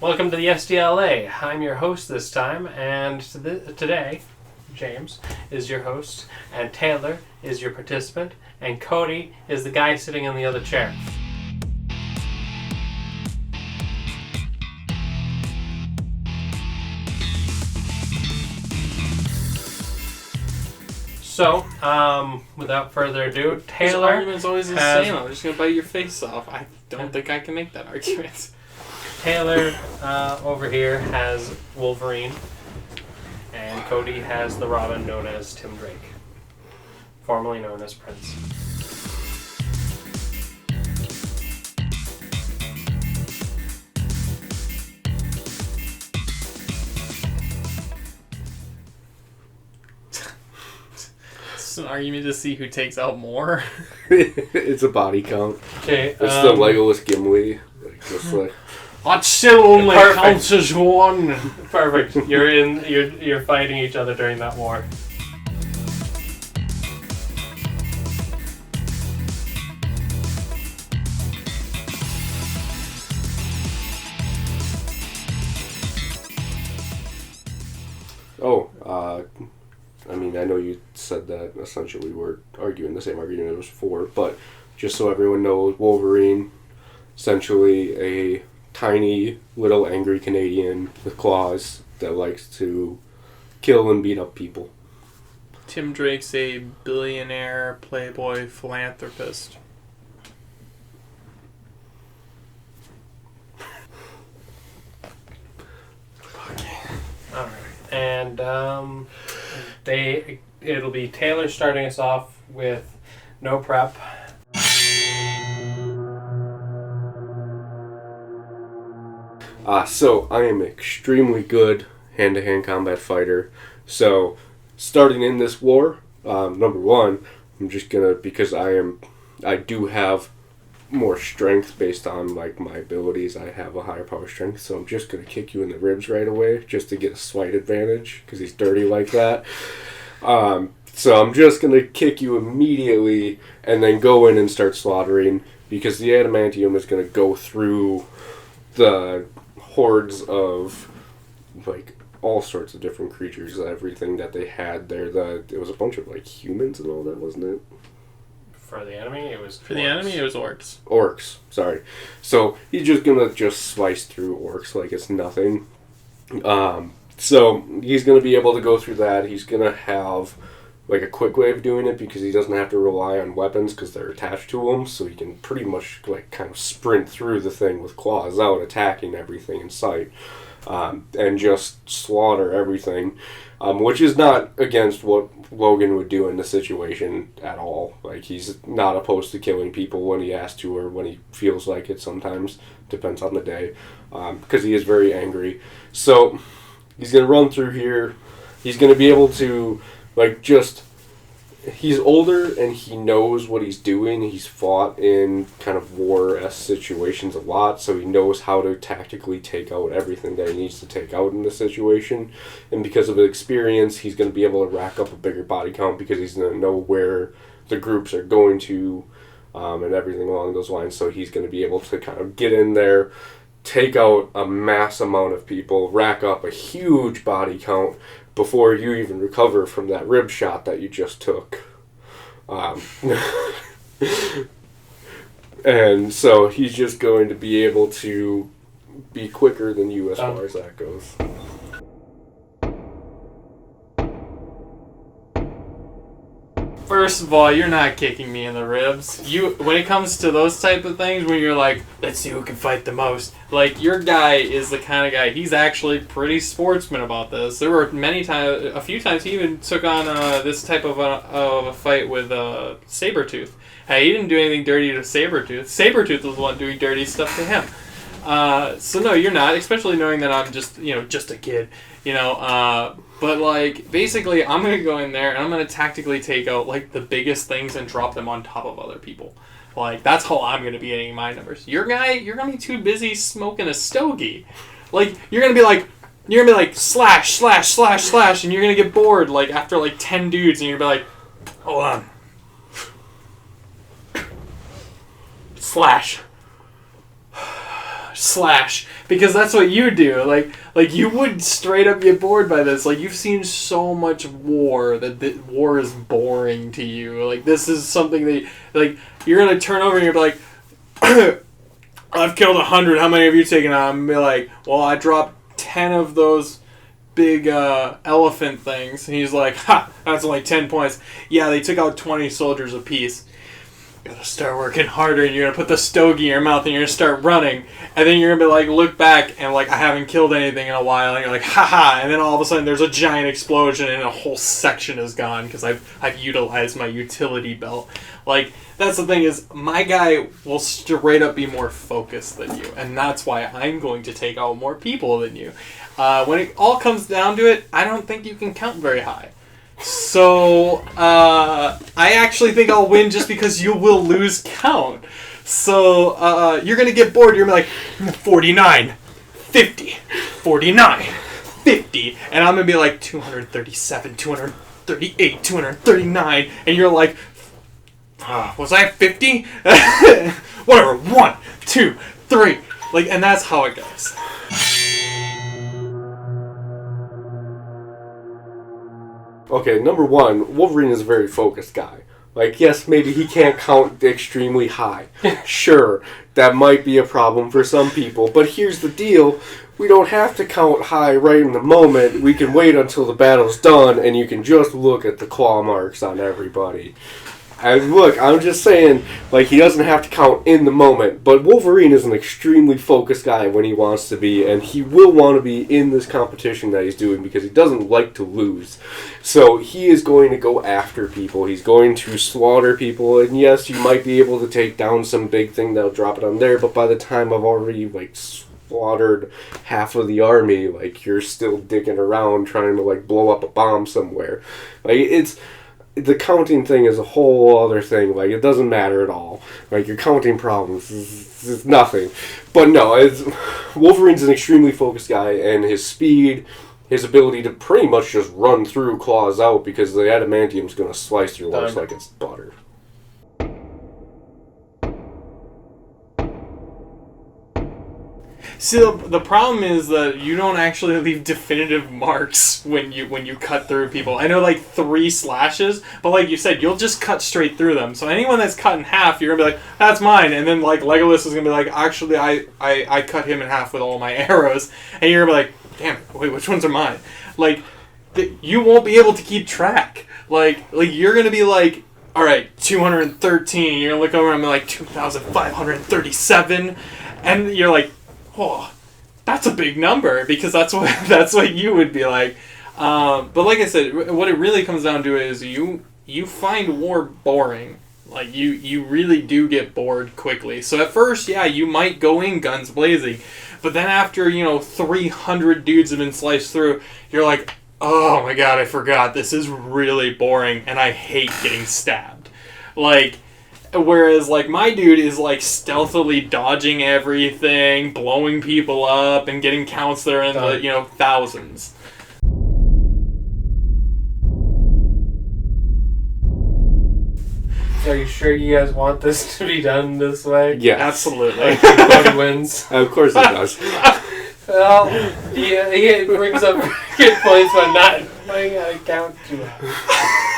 Welcome to the SDLA. I'm your host this time, and today, James is your host, and Taylor is your participant, and Cody is the guy sitting in the other chair. So, without further ado, Taylor. This argument's always the same. I'm just going to bite your face off. I don't think I can make that argument. Taylor over here has Wolverine, and Cody has the Robin known as Tim Drake, formerly known as Prince. It's an argument to see who takes out more. It's a body count. Okay, it's the Legolas Gimli. Just like that still only counts as one. Perfect. You're fighting each other during that war. I know you said that essentially we're arguing the same argument it was before, but just so everyone knows, Wolverine, essentially a tiny little angry Canadian with claws that likes to kill and beat up people. Tim Drake's a billionaire, playboy, philanthropist. Alright. And it'll be Taylor starting us off with no prep. So I am extremely good hand-to-hand combat fighter. So starting in this war, number one, I'm just gonna, because I do have more strength based on like my abilities. I have a higher power strength, so I'm just gonna kick you in the ribs right away just to get a slight advantage because he's dirty like that. So I'm just gonna kick you immediately and then go in and start slaughtering because the adamantium is gonna go through the hordes of like all sorts of different creatures, everything that they had there. It was a bunch of like humans and all that, wasn't it? For the enemy, it was orcs. Orcs, sorry. So he's just gonna slice through orcs like it's nothing. So he's gonna be able to go through that. He's gonna have like a quick way of doing it because he doesn't have to rely on weapons because they're attached to him. So he can pretty much like kind of sprint through the thing with claws out, attacking everything in sight, and just slaughter everything. Which is not against what Logan would do in the situation at all. Like, he's not opposed to killing people when he has to or when he feels like it sometimes. Depends on the day. Because he is very angry. So, he's going to run through here. He's going to be able to, he's older and he knows what he's doing. He's fought in kind of war-esque situations a lot, so he knows how to tactically take out everything that he needs to take out in the situation. And because of his experience, he's going to be able to rack up a bigger body count because he's going to know where the groups are going to and everything along those lines. So he's going to be able to kind of get in there, take out a mass amount of people, rack up a huge body count before you even recover from that rib shot that you just took. And so he's just going to be able to be quicker than you as far as that goes. First of all, you're not kicking me in the ribs. When it comes to those type of things, when you're like, let's see who can fight the most. Like, your guy is the kind of guy, he's actually pretty sportsman about this. There were a few times he even took on this type of a fight with Sabretooth. Hey, he didn't do anything dirty to Sabretooth. Sabretooth was the one doing dirty stuff to him. So no, you're not, especially knowing that I'm just a kid, but like, basically I'm going to go in there and I'm going to tactically take out like the biggest things and drop them on top of other people. Like, that's how I'm going to be getting my numbers. Your guy, you're going to be too busy smoking a stogie. Like, you're going to be like, slash, slash, slash, slash, and you're going to get bored like after like 10 dudes and you're going to be like, hold on. Slash. Slash. because that's what you do. Like you would straight up get bored by this. Like you've seen so much war that war is boring to you. Like this is something that like you're gonna turn over and you're like, I've killed 100. How many have you taken out? I'm gonna be like, well, I dropped 10 of those big elephant things. And he's like, ha, that's only 10 points. Yeah, they took out 20 soldiers apiece. You gotta start working harder, and you're gonna put the stogie in your mouth, and you're gonna start running, and then you're gonna be like, look back, and like, I haven't killed anything in a while, and you're like, haha, and then all of a sudden there's a giant explosion, and a whole section is gone because I've utilized my utility belt. Like, that's the thing is, my guy will straight up be more focused than you, and that's why I'm going to take out more people than you. When it all comes down to it, I don't think you can count very high. So, I actually think I'll win just because you will lose count. So, you're going to get bored. You're going to be like, 49, 50, 49, 50. And I'm going to be like, 237, 238, 239. And you're like, was I 50? Whatever, 1, 2, 3. Like, and that's how it goes. Okay, number one, Wolverine is a very focused guy. Like, yes, maybe he can't count extremely high. Sure, that might be a problem for some people, but here's the deal. We don't have to count high right in the moment. We can wait until the battle's done, and you can just look at the claw marks on everybody. And look, I'm just saying, like, he doesn't have to count in the moment, but Wolverine is an extremely focused guy when he wants to be, and he will want to be in this competition that he's doing because he doesn't like to lose. So he is going to go after people. He's going to slaughter people, and yes, you might be able to take down some big thing that'll drop it on there, but by the time I've already, like, slaughtered half of the army, like, you're still digging around trying to, like, blow up a bomb somewhere. Like, it's... The counting thing is a whole other thing. Like, it doesn't matter at all. Like, your counting problems is nothing. But no, Wolverine's an extremely focused guy, and his speed, his ability to pretty much just run through claws out because the adamantium's going to slice through orcs like it's butter. See, the problem is that you don't actually leave definitive marks when you cut through people. I know, like, 3 slashes, but like you said, you'll just cut straight through them. So anyone that's cut in half, you're going to be like, that's mine. And then, like, Legolas is going to be like, actually, I cut him in half with all my arrows. And you're going to be like, damn it, wait, which ones are mine? Like, you won't be able to keep track. Like you're going to be like, all right, 213. You're going to look over and be like, 2,537. And you're like, oh, that's a big number, because that's what you would be like. But like I said, what it really comes down to is you find war boring. Like, you really do get bored quickly. So at first, yeah, you might go in guns blazing, but then after 300 dudes have been sliced through, you're like, oh my god, I forgot. This is really boring, and I hate getting stabbed. Like. Whereas, like, my dude is, like, stealthily dodging everything, blowing people up, and getting counts that are in the, thousands. Are you sure you guys want this to be done this way? Yeah. Absolutely. Cody wins. Of course it does. Well, he brings up good points, but not playing out a count too high.